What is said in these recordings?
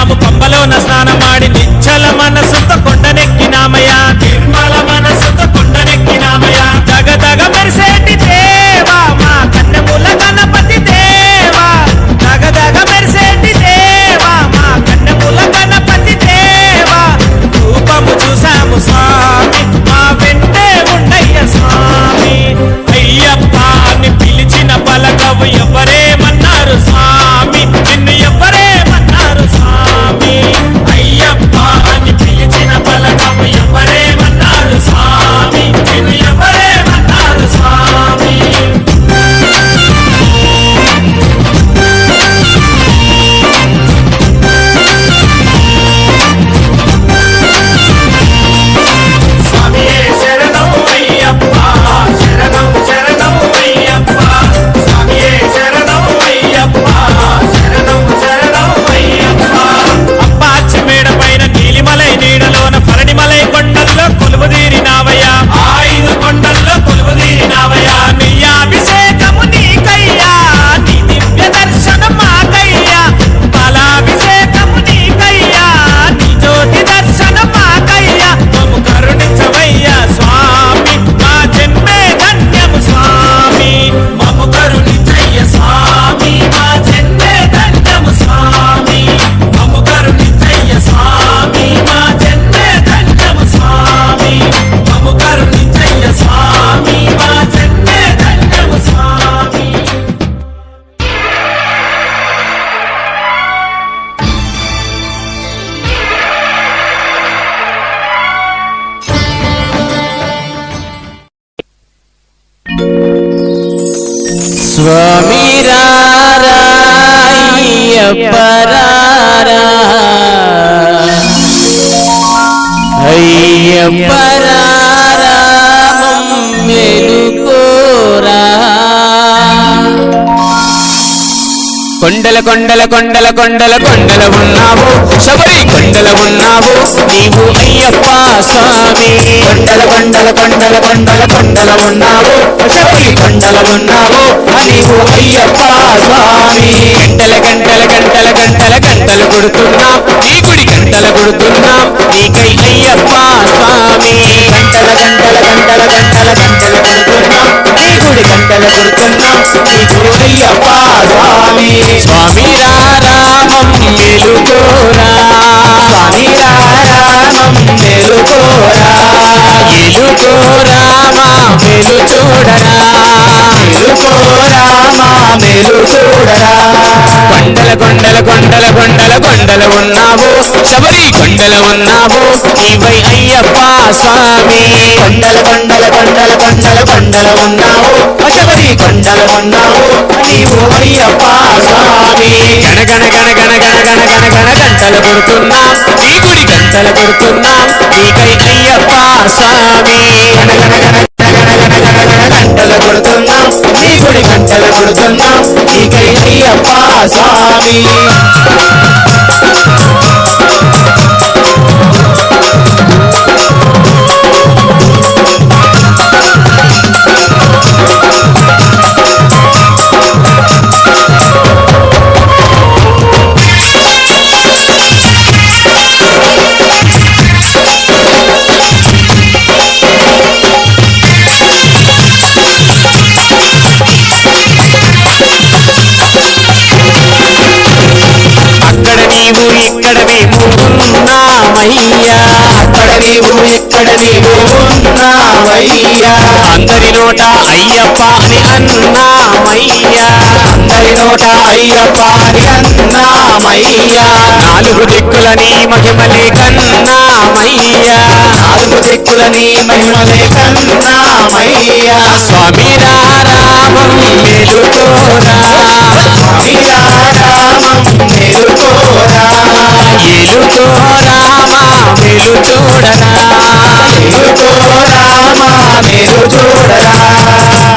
వెళ్ళినాము పంబలోన స్నానమాడి నిశ్చల మనసుతో కొండనెక్కినామయ్యా నిర్మల మనసుతో కొండనెక్కినామయ్యా దగదగ మెరిసేటి దేవా మా కన్నెముల గణపతి దేవా దగదగ మెరిసేటి దేవా మా కన్నెముల గణపతి దేవా రూపము చూసాము స్వామి మా వెంటే ఉండయ్య స్వామి అయ్యప్ప అని పిలిచిన పలకవు ఎవరేమన్నారు స్వామి నిన్ను ఎవరేమన్నారు స్వామి అయ్యప్ప అని పిలిచిన పలకవు ఎవరేమన్నారు స్వామి నిన్ను ఎవరేమన్నారు స్వామి స్వామియే శరణం అయ్యప్ప శరణం శరణం అయ్యప్ప స్వామియే శరణం అయ్యప్ప శరణం శరణం అయ్యప్ప అప్పాచి మేడ పైన నీలిమలై నీడలోన పరణిమలై కొండల్లో కొలువుదీరినావయ్యా ఆ 5 కొండల్లో కొలువుదీరినావయ్యా నీ అభిషేకము నీకయ్యా నీ దివ్య దర్శనం మాకయ్యా పాలాభిషేకము నీకయ్యా నీ జ్యోతి దర్శనం మాకయ్యా మమ్ము కరుణించవయ్యా స్వామి మా జన్మే ధన్యము స్వామి మమ్ము కరుణించయ్య స్వామి మా జన్మే ధన్యము స్వామి మమ్ము కరుణించయ్య స్వామి మా జన్మే ధన్యము స్వామి మమ్ము కరుణించయ్య స్వామి మా జన్మే ధన్యము స్వామి స్వామి రారా అయ్యప్ప రారా అయ్యప్ప రారా మమ్మెలుకోరా కొండల కొండల కొండల కొండల కొండల ఉన్నావు శబరి కొండల ఉన్నావు నీవు అయ్యప్ప స్వామి కొండల కొండల కొండల కొండల కొండల ఉన్నావు శబరి కొండల ఉన్నావు నీవు అయ్యప్ప స్వామి గంటల గంటల గంటల గంటల గంటలు కొడుతున్నాం నీ గుడి గంటలు కొడుతున్నాం నీకై అయ్యప్ప స్వామి గంటల గంటల గంటల గంటల గంటలు కొడుతున్నాం నీ గుడి గంటలు కొడుతున్నాం నీకు అయ్యప్ప స్వామి స్వామి రారామం మెలుకోరా స్వామి రారామం మెలుకోరా ఎలుకోరామా మెలు చూడరా ఎలుకోరామా మెలు చూడరా కొండల కొండల కొండల కొండల కొండల ఉన్నావు శబరి కొండల ఉన్నావు నీవై అయ్యప్ప స్వామి కొండల కొండల కొండల కొండల కొండల ఉన్నావు శబరి కొండల ఉన్నావు నీవు అయ్యప్ప స్వామి గణ గణ గణ గణ గణ గణ గణ గణ గంటలు కొడుతున్నాం నీ గుడి గంటలు కొడుతున్నాం నీకై అయ్యప్ప స్వామి గణ గణ గణ గంటలు కొడుతున్నాం నీ గుడి గంటలు కొడుతున్నాం నీకై అయ్యప్ప స్వామి నీవు ఇక్కడ మేము ఉన్నామయ్యా అక్కడ నీవు ఇక్కడ నీవు ఉన్నామయ్యా అందరి నోట అయ్యప్ప అని అన్నామయ్యా అందరి నోట అయ్యప్ప అని అన్నామయ్యా నాలుగు దిక్కుల నీ మహిమలే కన్నామయ్యా నాలుగు దిక్కుల నీ మహిమలే కన్నామయ్యా స్వామి రారామం మెలుకోరా స్వామి రారామం మెలుకోరా ఎలుకోరామా మెలు చూడరా ఎలుకోరామా మెలు చూడరా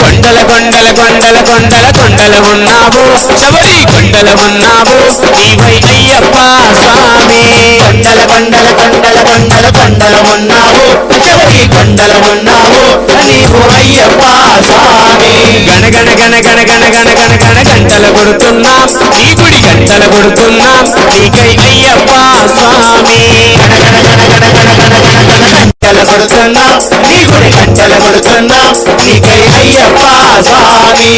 కొండల కొండల కొండల కొండల కొండల ఉన్నావు శబరి కొండల ఉన్నావు నీవై అయ్యప్ప స్వామి కొండల కొండల కొండల కొండల కొండల ఉన్నావు శబరి కొండల ఉన్నావు నీవు అయ్యప్ప స్వామి గణ గణ గణ గణ గణ గణ గణ గణ గంటలు కొడుతున్నాం నీ గుడి గంటలు కొడుతున్నాం నీకై అయ్యప్ప స్వామి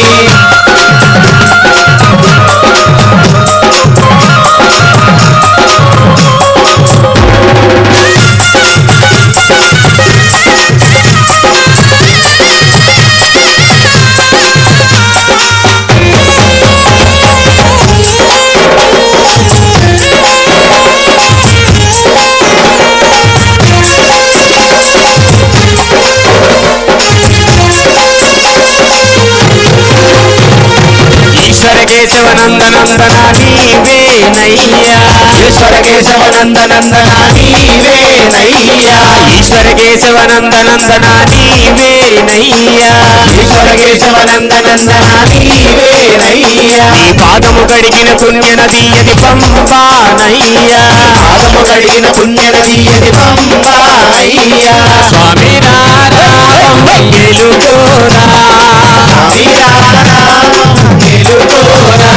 ఈశ్వర కేశవ నందనందన నీవేనయ్యా ఈశ్వర కేశవ నందనందన నీవేనయ్యా ఈశ్వర కేశవ నందనందన నీవేనయ్యా ఈశ్వర కేశవ నందనందన నీవేనయ్యా నీ పాదము కడిగిన పుణ్య నది అది పంపానయ్యా పాదము కడిగిన పుణ్య నది అది పంపానయ్యా స్వామి రారామం గెలుకోరా స్వామి రారామం గెలుకోరా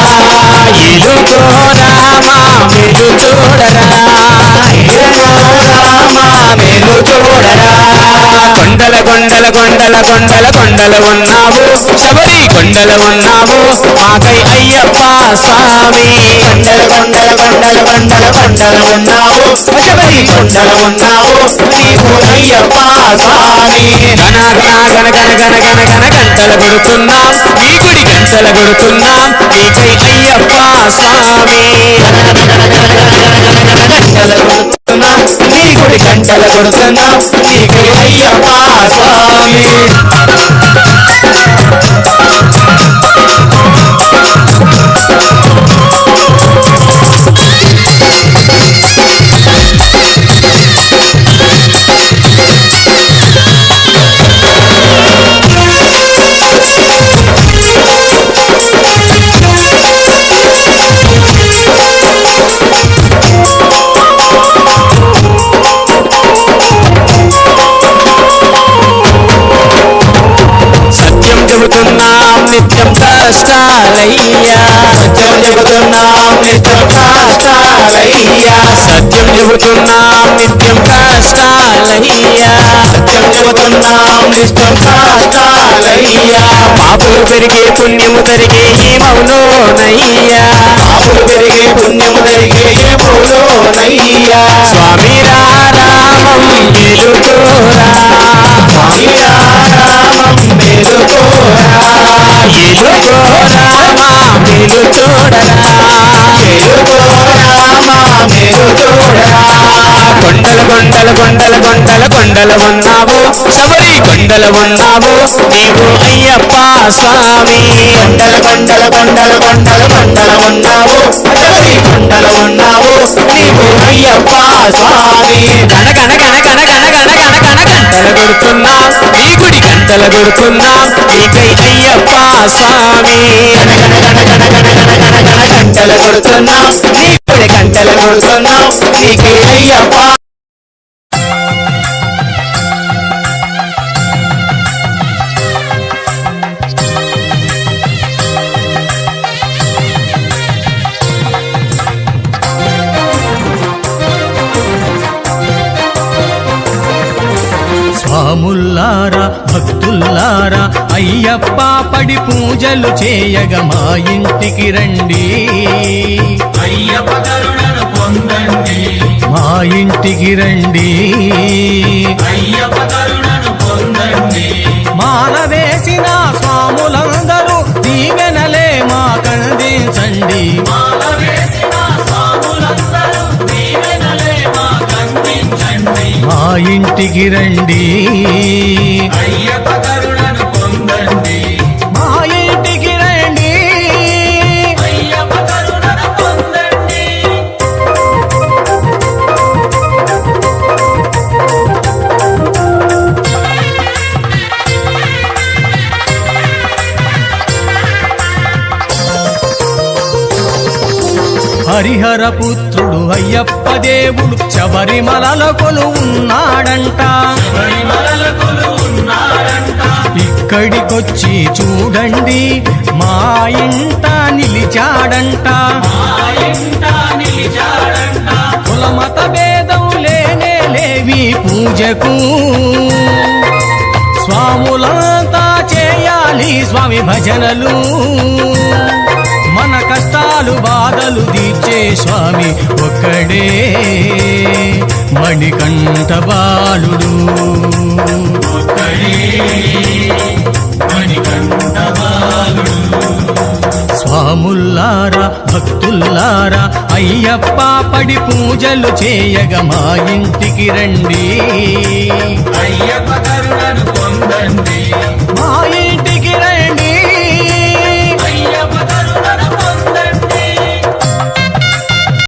ఎలుకోరా మా మెలు చూడరా రామా మేలు చూడరా కొండల కొండల కొండల కొండల కొండలు ఉన్నావు శబరి కొండలు ఉన్నావు మాకై అయ్యప్ప స్వామి కొండల కొండల కొండల కొండల కొండల ఉన్నావు శబరి కొండల ఉన్నావు నీవు అయ్యప్ప స్వామి గణ గణ గణ గణ గణ గణ గణ గంటలు కొడుతున్నాం నీ గుడి గంటలు కొడుతున్నాం నీకై అయ్యప్ప స్వామి గంటలు కొడుతున్నాం నీ గుడి గంటలు కొడుతున్నాం నీకు అయ్యప్ప స్వామి సత్యం చెబుతున్నాం నిత్యం కష్టాలయ్యా సత్యం చెబుతున్నాం నిత్యం కష్టాలయ్యా సత్యం చెబుతున్నాం నిత్యం కష్టాలయ్యా సత్యం చెబుతున్నాం నిత్యం కష్టాలయ్యా పాపులు పెరిగే పుణ్యము తరిగే ఏమవునోనయ్యా పాపులు పెరిగే పుణ్యము జరిగే ఏమోనయ్యా స్వామి రారామం గెలుకోరా స్వామి రామం మేలుకోరా ఎలుకోరా మా మెలు చూడరా మేలుకోరామా మేలు చూడరా కొండల కొండల కొండల కొండల కొండలు ఉన్నావు శబరి కొండలు ఉన్నావు నీవు అయ్యప్ప స్వామి కొండల కొండల కొండల కొండల కొండల ఉన్నావు శబరి కొండల ఉన్నావు నీవు అయ్యప్ప స్వామి గణ గణ గణ గణ గణ గణ గణ గణ గంటలు కొడుతున్నాం నీ గుడి గంటలు కొడుతున్నాం నీకై అయ్యప్ప స్వామి గంటలు కొడుతున్నాం నీ గుడి గంటలు కొడుతున్నాం నీకే అయ్యప్ప స్వాముల్లారా భక్తుల్లారా అయ్యప్ప పడి పూజలు చేయగ మా ఇంటికి రండి అయ్యప్ప కరుణను పొందండి మా ఇంటికి రండి అయ్యప్ప కరుణను పొందండి మాలవేసిన స్వాములందరూ దీవెనలే మా కందించండి మాల వేసిన స్వాములందరూ దీవెనలే మాకందించండి మా ఇంటికి రండి అయ్యప్ప కరుణను పొందండి మా ఇంటికి రండి అయ్యప్ప కరుణను పొందండి హరిహర పుత్రుడు అయ్యప్ప దేవుడు శబరిమలలో కొలువున్నాడంట శబరిమలలో కొలువున్నాడంట ఇక్కడికొచ్చి చూడండి మా ఇంట నిలిచాడంట మా ఇంట నిలిచాడంట కులమత భేదం లేనే లేవి పూజకు స్వాములంతా చేయాలి చెయ్యాలి స్వామి భజనలు మన కష్టాలు బాధలు తీర్చే స్వామి ఒక్కడే మణికంఠ బాలుడు ఒక్కడే మణికంఠ బాలుడు స్వాముల్లారా భక్తుల్లారా అయ్యప్ప పడి పూజలు చేయగ మా ఇంటికి రండి అయ్యప్ప కరుణను పొందండి